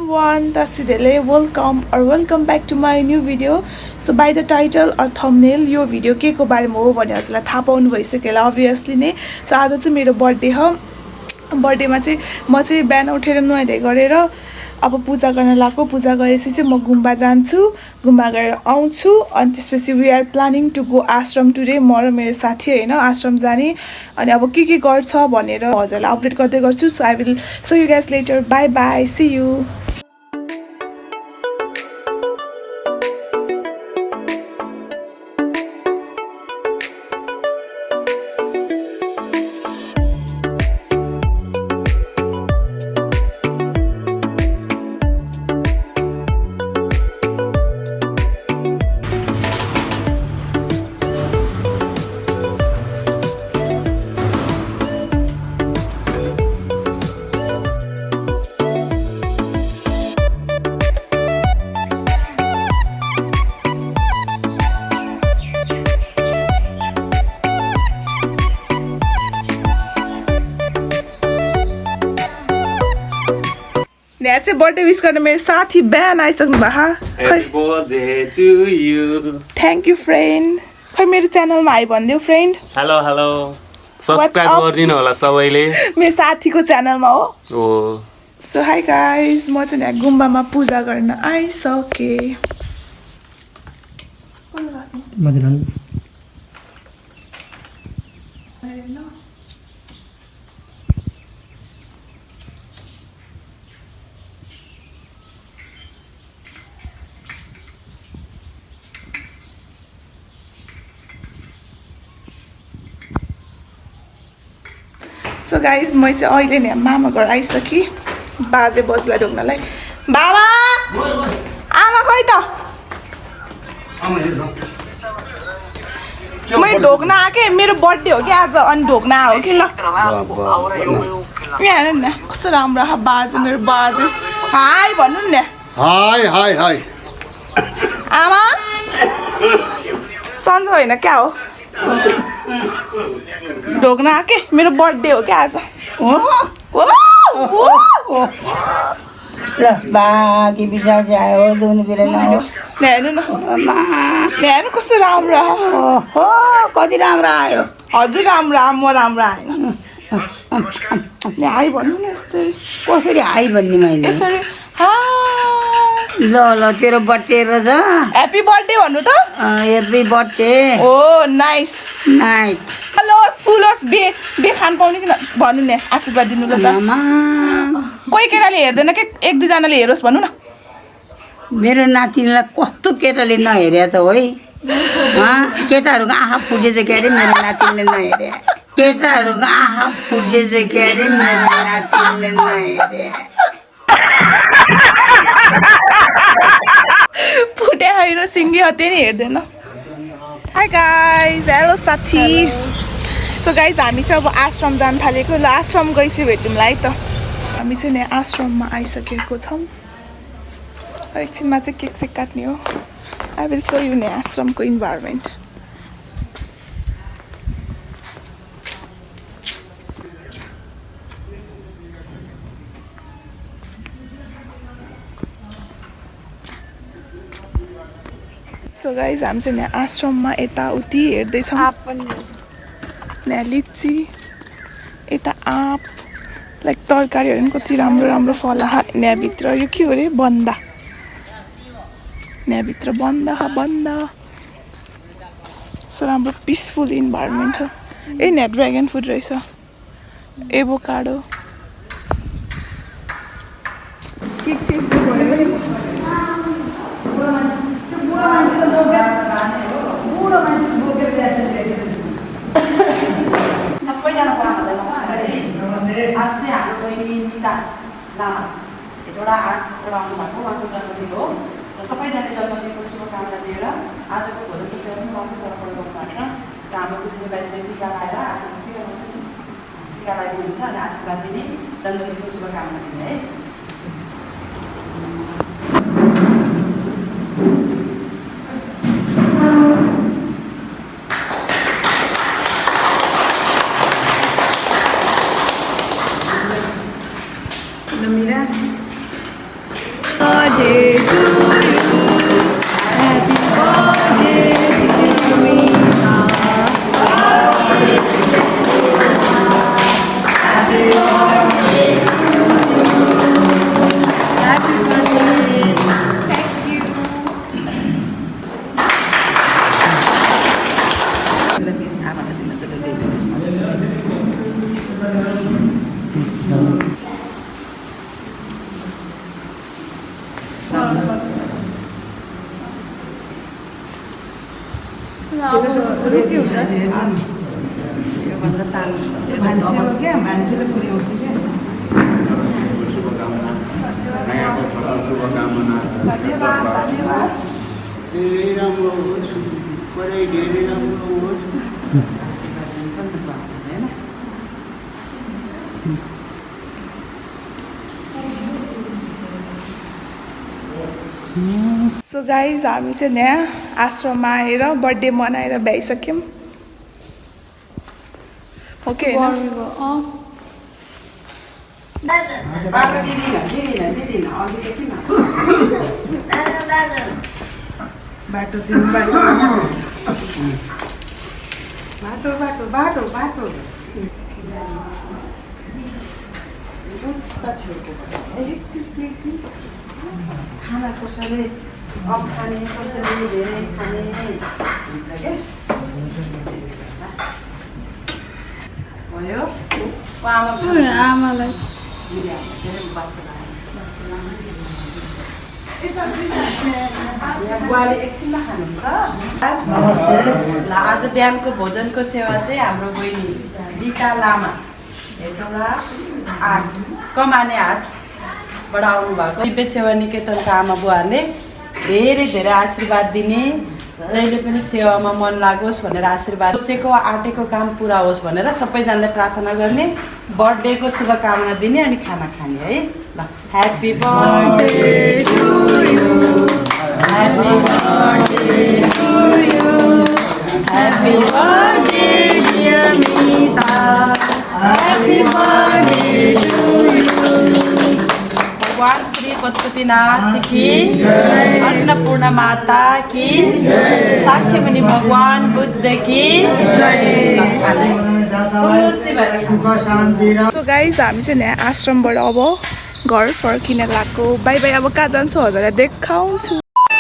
everyone, Tasidele, welcome back to my new video. So by the title or thumbnail, यो video के को बारेमा हो भने हजुरलाई थाहा पाउनु भइसक्यो होला obviously नै. So आज चाहिँ मेरो बर्थडे हो. बर्थडेमा चाहिँ म चाहिँ बिहान उठेर नुहाइधुवाइ गरेर अब पूजा गर्न लाग्यो. पूजा गरेपछि चाहिँ म गुम्बा जान्छु. गुम्बा गएर आउँछु अनि त्यसपछि we are planning to go ashram today. म र मेरो साथी हैन आश्रम जाने अनि अब के गर्छ भनेर हजुरलाई अपडेट गर्दै गर्छु. So I will see you guys later. Bye bye, see you. यहाँ चाहिँ बर्थडे विश गर्न मेरो साथी बिहान आइसक्नु भएको. Thank you friend. खै मेरो च्यानलमा आइ भनिदेऊ फ्रेन्ड. हेलो हेलो सब्स्क्राइब गरिदिनु होला सबैले. मेरो साथीको च्यानलमा हो. सो हाई गाइज, म चाहिँ यहाँ गुम्बामा पूजा गर्न आइसकेँ. सो गाइज म चाहिँ अहिले नै मामा घर आइसकेँ. बाजे बज्यूलाई ढोग्नलाई. बाबा आमा खै त मैले ढोग्न आएँ. मेरो बर्थडे हो कि आज अनि ढोग्न आयो कि. ल यहाँ हेर्नु न कस्तो राम्रो बाजे. मेरो बाजे हाई भन्नु नि. हाई हाई हाई आमा सन्चो होइन क्या हो. ढोग्न आएँ. मेरो बर्थडे हो क्या आज. ल बाँकी बिसाउँछ आयो दुनी बिरेन हो. हेर्नु न हेर्नु कस्तो राम्रो. ओहो कति राम्रो आयो. हजुर राम्रो आयो. म राम्रो आएन. हाई भन्नु न यस्तरी. कसरी हाई भन्ने मैले यसरी ल ल तेरो बर्थडे रहेछ. ह्याप्पी बर्थडे भन्नु त. Happy birthday. Oh nice night. फलोस् फुलोस् बे खान पाउने कि भन्नु नि. आशीर्वाद दिनु ल. कोही केटाले हेर्दैन कि एक दुईजनाले हेरोस् भन्नु न. मेरो नातिनीलाई कस्तो केटाले नहेरे त है. केटाहरूको आँखा फुटेछ के अरे मेरो नातिनीले नहेरे. केटाहरूको आँखा फुटेछ के अरे मेरो नातिनीले नहेरे. फुटे होइन सिङ्गी हत्या नि हेर्दैन. Hi guys. हेलो साथी. सो गाइज हामी चाहिँ अब आश्रम जान थालेको. ल आश्रम गएपछि भेटौँला है त. हामी चाहिँ यहाँ आश्रममा आइसकेको छौँ. एकछिनमा चाहिँ केक सेक काट्ने हो. आई विल सो यु ने आश्रमको इन्भाइरोमेन्ट. सो गाइज हामी चाहिँ यहाँ आश्रममा यताउति हेर्दैछौँ. यहाँ लिची यता आँप लाइक तरकारीहरू पनि कति राम्रो राम्रो फल. यहाँभित्र यो के हो अरे बन्दा. यहाँभित्र बन्दा सो राम्रो पिसफुल इन्भाइरोमेन्ट हो. यहाँ ड्र्यागन फ्रुट रहेछ. एभोकाडो केक चाहिँ यस्तो भयो. आज चाहिँ हाम्रो बहिनी निता लामा एउटा आठवटा आउनु भएको. उहाँको जन्मदिन हो र सबैजनाले जन्मदिनको शुभकामना दिएर आजको भोलिको सेवा पनि उहाँको तर्फबाट गर्नुभएको छ. र हाम्रो बुझ्ने बाहिरले टिका लगाएर टिका लगाइदिनुहुन्छ अनि आशीर्वाद दिने जन्मदिनको शुभकामना दिने है. birthday to you. Happy birthday, dear Meena. Happy birthday to you. Happy birthday. Thank you. योभन्दा सानो मान्छे हो क्या मान्छेले पुर्याउँछ क्या धन्यवाद धन्यवाद धेरै राम्रो होस् पढाइ धेरै राम्रो होस् सो गाइज हामी चाहिँ यहाँ आश्रममा आएर बर्थडे मनाएर भ्याइसक्यौँ ओके होइन बाटो दिदिन अघि किन बाटो दिनु बाटो बाटो बाटो बाटो बाटो खाना कसैले अब खाने कसैले धेरै खाने हुन्छ क्या भयो आमालाई बुवाले एकछिनमा खानुहुन्छ ल आज बिहानको भोजनको सेवा चाहिँ हाम्रो बहिनी रीता लामा हेटौँडा 8 कमाने 8बाट आउनुभएको दिव्य सेवा निकेतनका आमा बुवाहरूले धेरै धेरै आशीर्वाद दिने जहिले पनि सेवामा मन लागोस् भनेर आशीर्वाद सोचेको आँटेको काम पुरा होस् भनेर सबैजनाले प्रार्थना गर्ने बर्थडेको शुभकामना दिने अनि खाना खाने है ल happy birthday to you happy birthday to you happy birthday dear Mita happy birthday to you भगवान श्री पशुपतिनाथ की अन्नपूर्णा माता की साक्यमुनि भगवान बुद्ध की सो गाइज हामी चाहिँ यहाँ आश्रमबाट अब घर फर्किन लाग्यो बाई बाई अब कहाँ जान्छु हजुरलाई देखाउँछु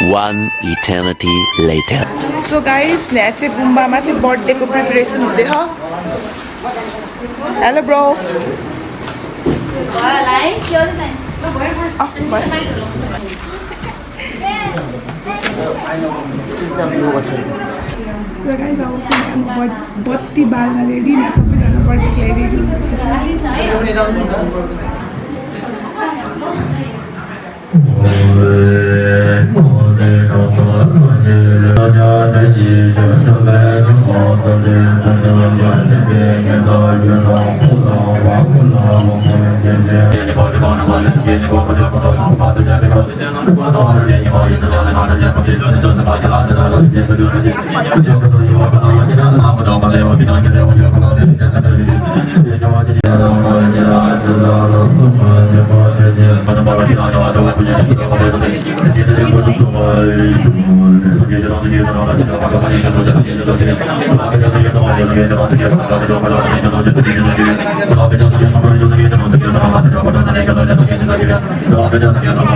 One eternity later. So guys यहाँ चाहिँ गुम्बामा चाहिँ बर्थडेको प्रिपरेसन हुँदैछ हेलो ब्रो बत्ती बाल्न रेडी सबैजना बर्थडेको लागि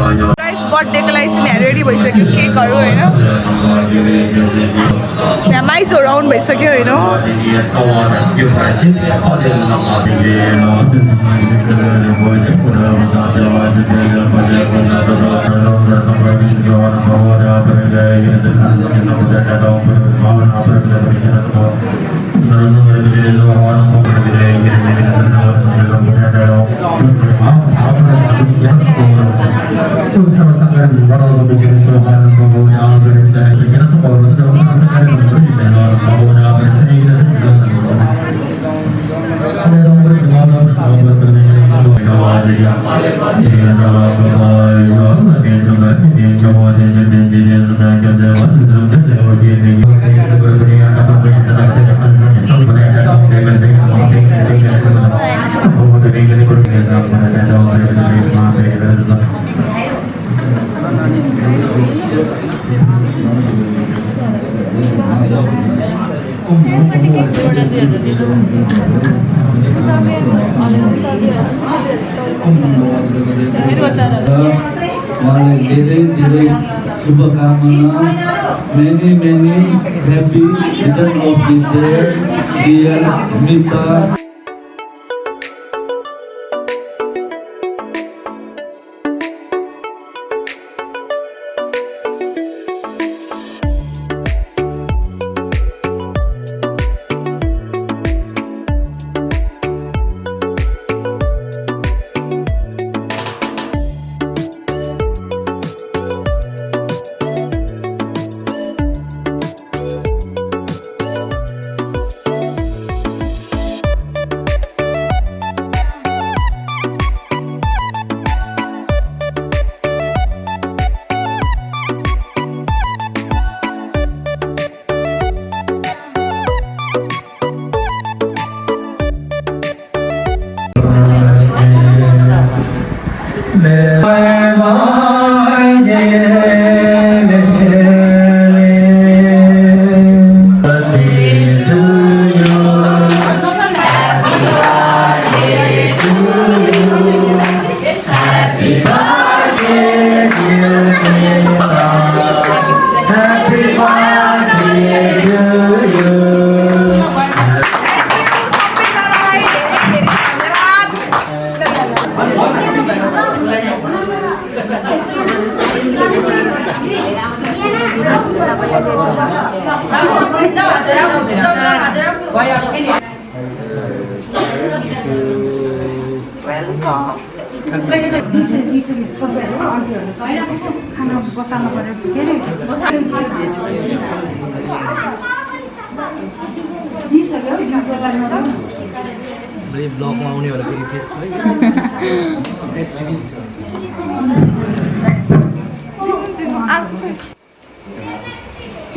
रेडी गाइस बर्थडेको लागि चाहिँ यहाँ रेडी भइसक्यो केकहरू होइन यहाँ माइसहरू आउनु भइसक्यो होइन उहाँलाई धेरै धेरै शुभकामना many many happy return of the day dear Mita ब्लगमा आउनेहरू फेरि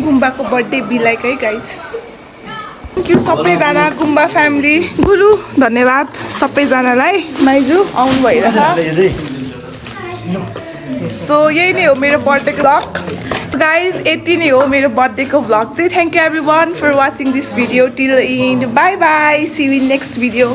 गुम्बाको बर्थडे बिलाइक है गाइज। थ्याङ्क यू सबैजना गुम्बा फ्यामिली। गुरु धन्यवाद सबैजनालाई। माइजू आउनु भइरहेछ। सो यही नै हो मेरो बर्थडेको भ्लग गाइज। यति नै हो मेरो बर्थडेको भ्लग चाहिँ। Thank you everyone for watching this video till end bye bye. See you in next video.